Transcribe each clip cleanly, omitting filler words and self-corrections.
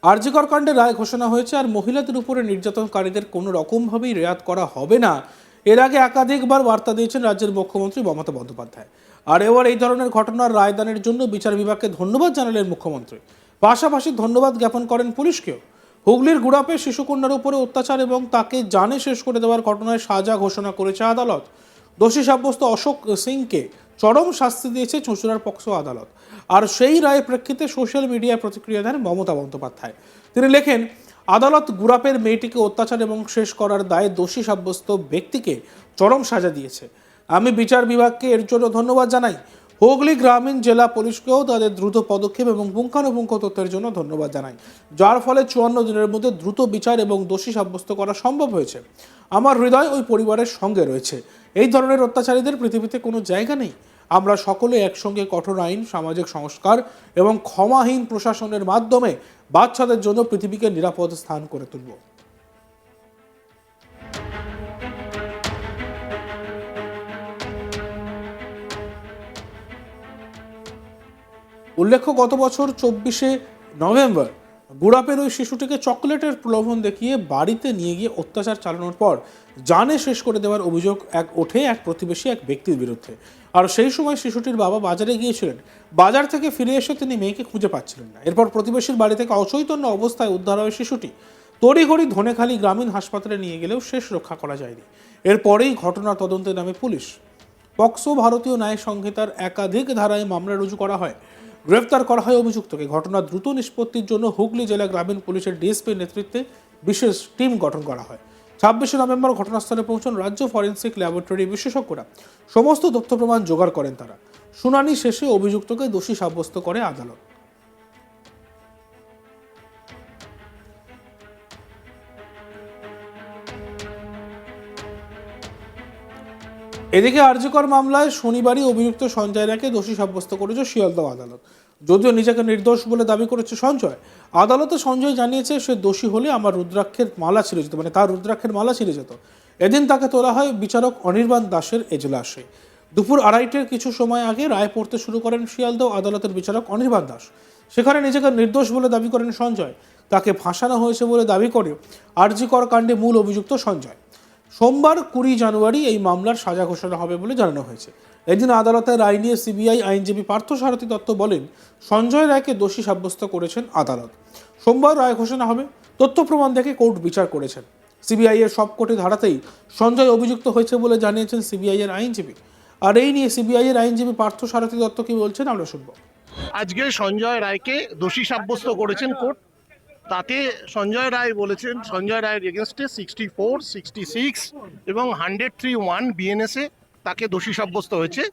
আর জি কর কাণ্ডে রায় ঘোষণা হয়েছে, আর মহিলাদের উপরে নির্যাতনকারীদের কোনো রকমভাবেই রেয়াত করা হবে না। এর আগে একাধিকবার বার্তা দিয়েছেন রাজ্যের মুখ্যমন্ত্রী মমতা বন্দ্যোপাধ্যায়। আর এবার এই ধরনের ঘটনার রায়দানের জন্য বিচার বিভাগকে ধন্যবাদ জানালেন মুখ্যমন্ত্রী। পাশাপাশি ধন্যবাদ জ্ঞাপন করেন পুলিশকেও। হুগলির গুড়াপে শিশুকন্যার উপরে অত্যাচার এবং তাকে জানে শেষ করে দেওয়ার ঘটনায় সাজা ঘোষণা করেছে আদালত। দোষী সাব্যস্ত অশোক সিংকে চরম শাস্তি দিয়েছে চুঁচুড়ার পক্সো আদালত। আর সেই রায়ের প্রেক্ষিতে সোশ্যাল মিডিয়ায় প্রতিক্রিয়া দেন মমতা বন্দ্যোপাধ্যায়। তিনি লেখেন, আদালত গুড়াপের মেয়েটিকে অত্যাচার এবং শেষ করার দায়ে দোষী সাব্যস্ত ব্যক্তিকে চরম সাজা দিয়েছে। আমি বিচার বিভাগকে এর জন্য ধন্যবাদ জানাই। হুগলি গ্রামীণ জেলা পুলিশকেও তাদের দ্রুত পদক্ষেপ এবং পুঙ্খানুপুঙ্খ তথ্যের জন্য ধন্যবাদ জানাই, যার ফলে 54 দিনের মধ্যে দ্রুত বিচার এবং দোষী সাব্যস্ত করা সম্ভব হয়েছে। আমার হৃদয় ওই পরিবারের সঙ্গে রয়েছে। এই ধরনের অত্যাচারীদের পৃথিবীতে কোনো জায়গা নেই। আমরা সকলে একসঙ্গে কঠোর আইন, সামাজিক সংস্কার এবং ক্ষমাহীন প্রশাসনের মাধ্যমে বাচ্চাদের জন্য পৃথিবীকে নিরাপদ স্থান করে তুলব। উল্লেখ্য, গত বছর 24শে নভেম্বর গুড়াপের ওই শিশুটিকে চকলেটের প্রলোভন দেখিয়ে বাড়িতে নিয়ে গিয়ে অত্যাচার চালানোর পর জানে শেষ করে দেওয়ার অভিযোগ ওঠে এক প্রতিবেশী এক ব্যক্তির বিরুদ্ধে। আর সেই সময় শিশুটির বাবা বাজারে গিয়েছিলেন। বাজার থেকে ফিরে এসে তিনি মেয়েকে খুঁজে পাচ্ছিলেন না। এরপর প্রতিবেশীর বাড়ি থেকে অচৈতন্য অবস্থায় উদ্ধার হয় শিশুটি। তড়িঘড়ি ধনেখালি গ্রামীণ হাসপাতালে নিয়ে গেলেও শেষ রক্ষা করা যায়নি। এরপরেই ঘটনা তদন্তে নামে পুলিশ। পক্সো ভারতীয় ন্যায় সংহিতার একাধিক ধারায় মামলা রুজু করা হয়। গ্রেফতার করা হয় অভিযুক্তকে। ঘটনার দ্রুত নিষ্পত্তির জন্য হুগলি জেলা গ্রামীণ পুলিশের ডিএসপির নেতৃত্বে বিশেষ টিম গঠন করা হয়। 26শে নভেম্বর ঘটনাস্থলে পৌঁছান রাজ্য ফরেন্সিক ল্যাবরেটরি বিশেষজ্ঞরা। সমস্ত তথ্য প্রমাণ জোগাড় করেন তারা। শুনানি শেষে অভিযুক্তকে দোষী সাব্যস্ত করে আদালত। এদিকে আর জি কর মামলায় শনিবারই অভিযুক্ত সঞ্জয় রায়কে দোষী সাব্যস্ত করেছে শিয়ালদহ আদালত। যদিও নিজেকে নির্দোষ বলে দাবি করেছে সঞ্জয়, আদালতে সঞ্জয় জানিয়েছে সে দোষী হলে আমার রুদ্রাক্ষের মালা ছিঁড়ে যেত, মানে তার রুদ্রাক্ষের মালা ছিঁড়ে যেত। এদিন তাকে তোলা হয় বিচারক অনির্বাণ দাসের এজলাসে। দুপুর 2:30টার কিছু সময় আগে রায় পড়তে শুরু করেন শিয়ালদহ আদালতের বিচারক অনির্বাণ দাস। সেখানে নিজেকে নির্দোষ বলে দাবি করেন সঞ্জয়। তাকে ফাঁসানো হয়েছে বলে দাবি করে আর জি কর কাণ্ডে মূল অভিযুক্ত সঞ্জয়। সোমবার 20 জানুয়ারি এই মামলার সাজা ঘোষণা হবে বলে জানানো হয়েছে। এদিন আদালতের রায় নিয়ে সিবিআই আইনজীবী পার্থসারথী দত্ত বলেন, সঞ্জয় রায়কে দোষী সাব্যস্ত করেছেন আদালত। সোমবার রায় ঘোষণা হবে। তথ্য প্রমাণ দেখে কোর্ট বিচার করেছেন। সিবিআই এর সবকটি ধারাতেই সঞ্জয় অভিযুক্ত হয়েছে বলে জানিয়েছেন সিবিআই এর আইনজীবী। আর এই নিয়ে সিবিআই এর আইনজীবী পার্থসারথী দত্ত কি বলছেন আমরা শুনব। আজকে সঞ্জয় রায়কে দোষী সাব্যস্ত করেছেন কোর্ট। তাতে সঞ্জয় রায় বলেছেন সঞ্জয় রায়ের এগেনস্টে 64, 66 এবং 103(1) বিএনএসে তাকে দোষী সাব্যস্ত হয়েছে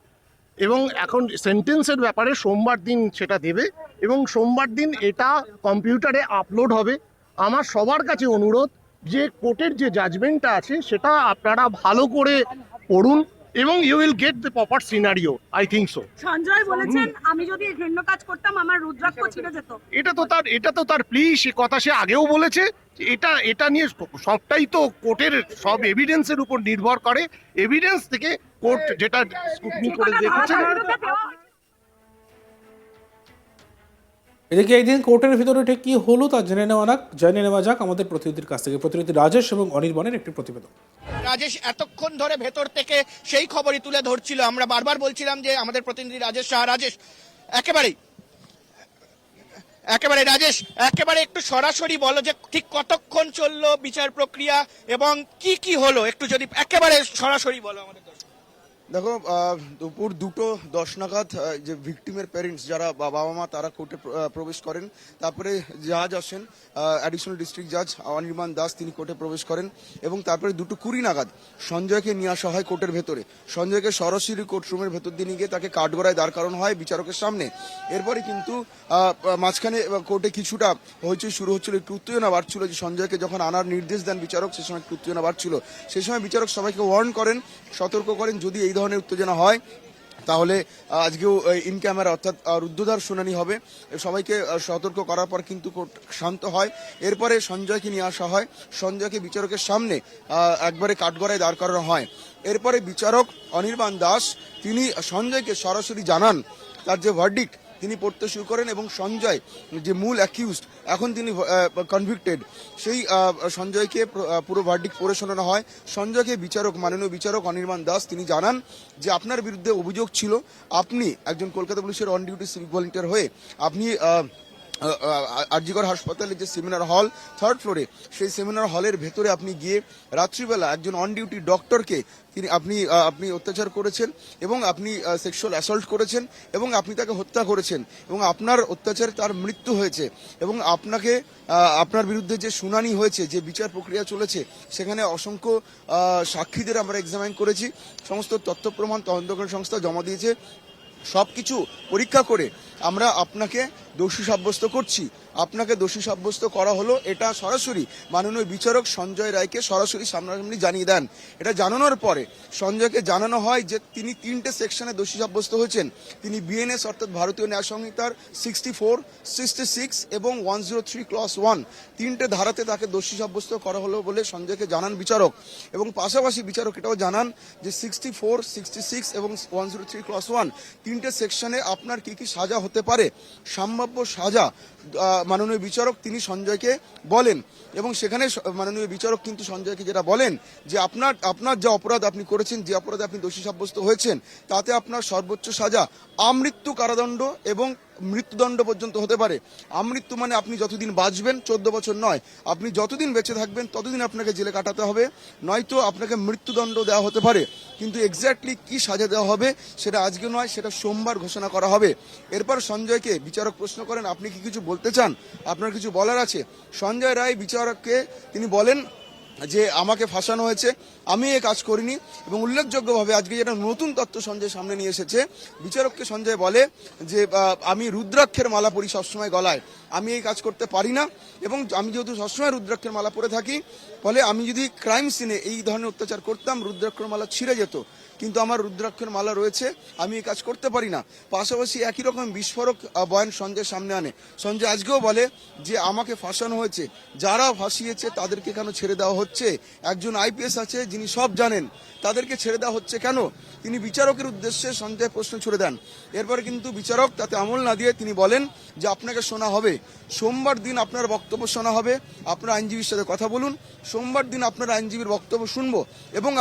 এবং এখন সেন্টেন্সের ব্যাপারে সোমবার দিন সেটা দেবে এবং সোমবার দিন এটা কম্পিউটারে আপলোড হবে। আমার সবার কাছে অনুরোধ যে কোর্টের যে জাজমেন্টটা আছে সেটা আপনারা ভালো করে পড়ুন এবং you will get the proper scenario. I think so. Sanjay বলেছেন আমি যদি ঘৃণ্য কাজ করতাম আমার রুদ্রাক্ষ ছিঁড়ে যেত। এটা তো তার প্লি, সে কথা সে আগেও বলেছে। এটা নিয়ে সবটাই তো কোর্টের সব এভিডেন্সের উপর নির্ভর করে। এভিডেন্স থেকে কোর্ট যেটা স্ক্রুটনি করে দেখেছে। এদিকে এই দিন কোর্টের ভিতরে ঠিক কি হলো তা জেনে নেওয়া যাক আমাদের প্রতিনিধির কাছ থেকে। প্রতিনিধি রাজেশ এবং অনির্বাণের একটি প্রতিবেদন। রাজেশ এতক্ষণ ধরে ভেতর থেকে সেই খবরই তুলে ধরছিল। আমরা বারবার বলছিলাম যে আমাদের প্রতিনিধি রাজেশ শাহ। রাজেশ, একেবারে রাজেশ, একেবারে একটু সরাসরি বলো যে ঠিক কতক্ষণ চললো বিচার প্রক্রিয়া এবং কি কি হলো, একটু যদি একেবারে সরাসরি বলো আমাদের। দেখো, দুপুর 2:10 নাগাদ যে ভিকটিমের প্যারেন্টস যারা বাবা মা তারা কোর্টে প্রবেশ করেন। তারপরে জাজ আসেন, অ্যাডিশনাল ডিস্ট্রিক্ট জাজ অনির্বাণ দাস, তিনি কোর্টে প্রবেশ করেন এবং তারপরে 2:20 নাগাদ সঞ্জয়কে নিয়ে আসা হয় কোর্টের ভেতরে। সঞ্জয়কে সরাসরি কোর্টরুমের ভেতর দিয়ে নিয়ে গিয়ে তাকে কাঠগড়ায় দাঁড় করানো হয় বিচারকের সামনে। এরপরে কিন্তু মাঝখানে কোর্টে কিছুটা হইচই শুরু হচ্ছিল, একটু উত্তেজনা বাড়ছিল যে সঞ্জয়কে যখন আনার নির্দেশ দেন বিচারক, সে সময় একটু উত্তেজনা বাড়ছিল। সেই সময় বিচারক সবাইকে ওয়ার্ন করেন, সতর্ক করেন যদি এই ধরনের উত্তেজনা হয় তাহলে আজকেও ইন ক্যামেরা অর্থাৎ রুদ্ধদ্বার শুনানি হবে। সবাইকে সতর্ক করার পর কিন্তু কোর্ট শান্ত হয়। এরপরে সঞ্জয়কে নিয়ে আসা হয়, সঞ্জয়কে বিচারকের সামনে একবারে কাঠগড়ায় দাঁড় করানো হয়। এরপরে বিচারক অনির্বাণ দাস তিনি সঞ্জয়কে সরাসরি জানান তার যে ভার্ডিক্ট তিনি পড়তে শুরু করেন এবং সঞ্জয় যে মূল অ্যাকিউজড, এখন তিনি কনভিক্টেড, সেই সঞ্জয়কে পুরো ভার্ডিক্ট পড়ে শোনানো হয়। সঞ্জয়কে মাননীয় বিচারক অনির্বাণ দাস তিনি জানান যে আপনার বিরুদ্ধে অভিযোগ ছিল, আপনি একজন কলকাতা পুলিশের অন ডিউটি সিভিক ভলেন্টিয়ার হয়ে আপনি আরজিকর হাসপাতালে যে সেমিনার হল 3rd ফ্লোরে, সেই সেমিনার হলের ভেতরে আপনি গিয়ে রাত্রিবেলা একজন অন ডিউটি ডক্টরকে আপনি অত্যাচার করেছেন এবং আপনি সেক্সুয়াল অ্যাসল্ট করেছেন এবং আপনি তাকে হত্যা করেছেন এবং আপনার অত্যাচারে তার মৃত্যু হয়েছে এবং আপনার বিরুদ্ধে যে শুনানি হয়েছে, যে বিচার প্রক্রিয়া চলেছে, সেখানে অসংখ্য সাক্ষীদের আমরা এক্সামাইন করেছি, সমস্ত তথ্য প্রমাণ তদন্তকারী সংস্থা জমা দিয়েছে, সবকিছু পরীক্ষা করে আমরা আপনাকে দোষী সাব্যস্ত করছি। আপনাকে দোষী সাব্যস্ত করা হলো, এটা সরাসরি মাননীয় বিচারক সঞ্জয় রায়কে সরাসরি সামনাসামনি জানিয়ে দেন। এটা জানানোর পরে সঞ্জয়কে জানানো হয় যে তিনি 3টে সেকশনে দোষী সাব্যস্ত হয়েছেন। তিনি বিএনএস অর্থাৎ ভারতীয় ন্যায় সংহিতার 64, 66 এবং 103 ক্লস 1 3টে ধারাতে তাকে দোষী সাব্যস্ত করা হলো বলে সঞ্জয়কে জানান বিচারক। এবং পাশাপাশি বিচারক এটাও জানান যে 64, 66 এবং 103 ক্লস 1 3টে সেকশনে আপনার কি কি সাজা হতে পারে, সম্ভাব্য সাজা মাননীয় বিচারক তিনি সঞ্জয়কে বলেন। এবং সেখানে মাননীয় বিচারক কিন্তু সঞ্জয়কে যেটা বলেন যে আপনার যে অপরাধ আপনি করেছেন, যে অপরাধে আপনি দোষী সাব্যস্ত হয়েছেন, তাতে আপনার সর্বোচ্চ সাজা আমৃত্যু কারাদণ্ড এবং মৃত্যুদণ্ড পর্যন্ত হতে পারে। আমৃত্যু মানে আপনি যতদিন বাঁচবেন, 14 বছর নয়, আপনি যতদিন বেঁচে থাকবেন ততদিন আপনাকে জেলে কাটাতে হবে, নয়তো আপনাকে মৃত্যুদণ্ড দেওয়া হতে পারে। কিন্তু এক্স্যাক্টলি কি সাজা দেওয়া হবে সেটা আজকে নয়, সেটা সোমবার ঘোষণা করা হবে। এরপর সঞ্জয়কে বিচারক প্রশ্ন করেন, আপনি কি কিছু বলতে চান, আপনার কিছু বলার আছে? সঞ্জয় রায় বিচারককে তিনি বলেন যে আমাকে ফাঁসানো হয়েছে, আমি এই কাজ করিনি। এবং উল্লেখযোগ্যভাবে আজকে যেটা নতুন তথ্য সঞ্জয় সামনে নিয়ে এসেছে, বিচারককে সঞ্জয় বলে যে আমি রুদ্রাক্ষের মালা পরি সবসময় গলায়, আমি এই কাজ করতে পারি না এবং আমি যেহেতু সবসময় রুদ্রাক্ষের মালা পরে থাকি, ফলে আমি যদি ক্রাইম সিনে এই ধরনের অত্যাচার করতাম রুদ্রাক্ষের মালা ছিঁড়ে যেত, কিন্তু আমার রুদ্রাক্ষের মালা রয়েছে, আমি এই কাজ করতে পারি না। পাশাপাশি একই রকম বিস্ফোরক বয়ান সঞ্জয় সামনে আনে। সঞ্জয় আজকেও বলে যে আমাকে ফাঁসানো হয়েছে, যারা ফাঁসিয়েছে তাদেরকে কেন ছেড়ে দেওয়া হচ্ছে? একজন আইপিএস আছে যিনি সব জানেন, তাদেরকে ছেড়ে দেওয়া হচ্ছে কেন? তিনি বিচারকের উদ্দেশ্যে সঞ্জয় প্রশ্ন ছুড়ে দেন। এরপরে কিন্তু বিচারক তাতে আমল না দিয়ে তিনি বলেন যে আপনাকে শোনা হবে, সোমবার দিন আপনার বক্তব্য শোনা হবে, আপনার আইনজীবীর সাথে কথা বলুন, সোমবার দিন আপনার আইনজীবীর বক্তব্য শুনবো এবং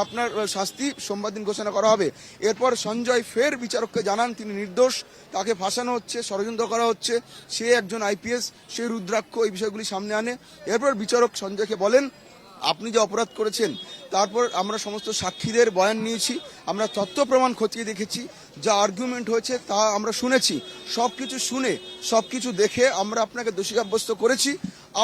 আপনার শাস্তি সোমবার দিন ঘোষণা করা হবে। এরপর সঞ্জয় ফের বিচারককে জানান তিনি নির্দোষ, তাকে ফাঁসানো হচ্ছে, ষড়যন্ত্র করা হচ্ছে, সে একজন আইপিএস, সে রুদ্রাক্ষ, এই বিষয়গুলি সামনে আনে। এরপর বিচারক সঞ্জয়কে বলেন আপনি যে অপরাধ করেছেন, তারপর আমরা সমস্ত সাক্ষীদের বয়ান নিয়েছি, আমরা তথ্য প্রমাণ খতিয়ে দেখেছি, যা আর্গুমেন্ট হয়েছে তা আমরা শুনেছি, সবকিছু শুনে সবকিছু দেখে আমরা আপনাকে দোষী সাব্যস্ত করেছি,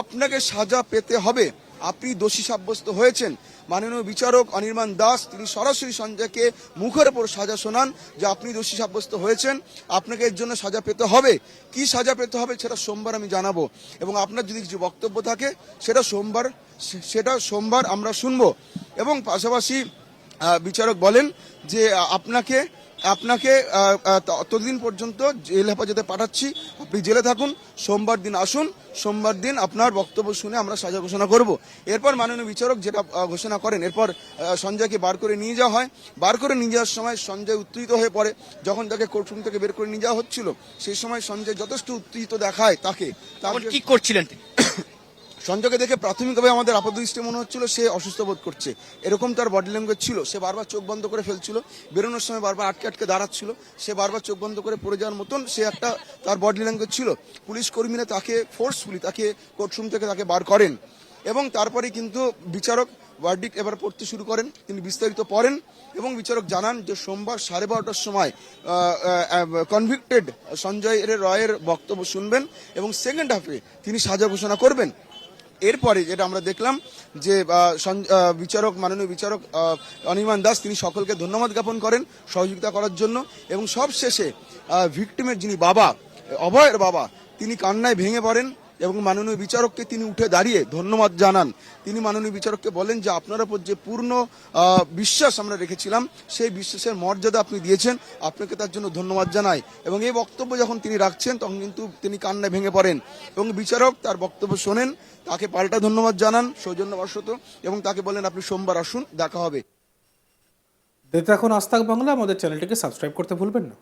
আপনাকে সাজা পেতে হবে, আপনি দোষী সাব্যস্ত হয়েছেন। মাননীয় বিচারক অনির্বাণ দাস তিনি সরাসরি সঞ্জয়কে মুখের ওপর সাজা শোনান যে আপনি দোষী সাব্যস্ত হয়েছেন, আপনাকে এর জন্য সাজা পেতে হবে। কি সাজা পেতে হবে সেটা সোমবার আমি জানাবো এবং আপনার যদি কিছু বক্তব্য থাকে সেটা সোমবার আমরা শুনবো। এবং পাশাপাশি বিচারক বলেন যে আপনাকে ততদিন পর্যন্ত জেল হেফাজতে পাঠাচ্ছি, আপনি জেলে থাকুন, সোমবার দিন আসুন, সোমবার দিন আপনার বক্তব্য শুনে আমরা সাজা ঘোষণা করব। এরপর মাননীয় বিচারক যেটা ঘোষণা করেন, এরপর সঞ্জয়কে বার করে নিয়ে যাওয়া হয়। বার করে নিয়ে যাওয়ার সময় সঞ্জয় উত্তেজিত হয়ে পড়ে। যখন তাকে কোর্টরুম থেকে বের করে নিয়ে যাওয়া হচ্ছিল সেই সময় সঞ্জয় যথেষ্ট উত্তেজিত দেখায়। তাকে কি করছিলেন? সঞ্জয়কে দেখে প্রাথমিকভাবে আমাদের আপাতদৃষ্টি মনে হচ্ছিল সে অসুস্থ বোধ করছে, এরকম তার বডি ল্যাঙ্গুয়েজ ছিল। সে বারবার চোখ বন্ধ করে ফেলছিল, বেরোনোর সময় বারবার আটকে দাঁড়াচ্ছিল, সে বারবার চোখ বন্ধ করে পড়ে যাওয়ার মতন সে একটা তার বডি ল্যাঙ্গুয়েজ ছিল। পুলিশ কর্মীরা তাকে ফোর্সফুলি তাকে কোর্টরুম থেকে তাকে বার করেন এবং তারপরে কিন্তু বিচারক ভার্ডিক্ট এবার পড়তে শুরু করেন। তিনি বিস্তারিত পড়েন এবং বিচারক জানান যে সোমবার 12:30টার সময় কনভিক্টেড সঞ্জয় রায়ের বক্তব্য শুনবেন এবং সেকেন্ড হাফে তিনি সাজা ঘোষণা করবেন। এরপরে যেটা আমরা দেখলাম যে মাননীয় বিচারক অনির্বাণ দাস তিনি সকলকে ধন্যবাদ জ্ঞাপন করেন সহযোগিতা করার জন্য এবং সবশেষে ভিকটিমের যিনি বাবা, অভয়ের বাবা, তিনি কান্নায় ভেঙে পড়েন এবং মাননীয় বিচারককে তিনি উঠে দাঁড়িয়ে ধন্যবাদ জানান। তিনি মাননীয় বিচারককে বলেন যে আপনার উপর যে পূর্ণ বিশ্বাস আমরা রেখেছিলাম সেই বিশ্বাসের মর্যাদা আপনি দিয়েছেন, আপনাকে তার জন্য ধন্যবাদ জানাই। এবং এই বক্তব্য যখন তিনি রাখছেন তখন কিন্তু তিনি কান্নায় ভেঙে পড়েন এবং বিচারক তার বক্তব্য শোনেন, তাকে পাল্টা ধন্যবাদ জানান সৌজন্যবশত এবং তাকে বলেন আপনি সোমবার আসুন, দেখা হবে। দেখতে এখন আজ তাক বাংলা, আমাদের চ্যানেলটিকে সাবস্ক্রাইব করতে ভুলবেন না।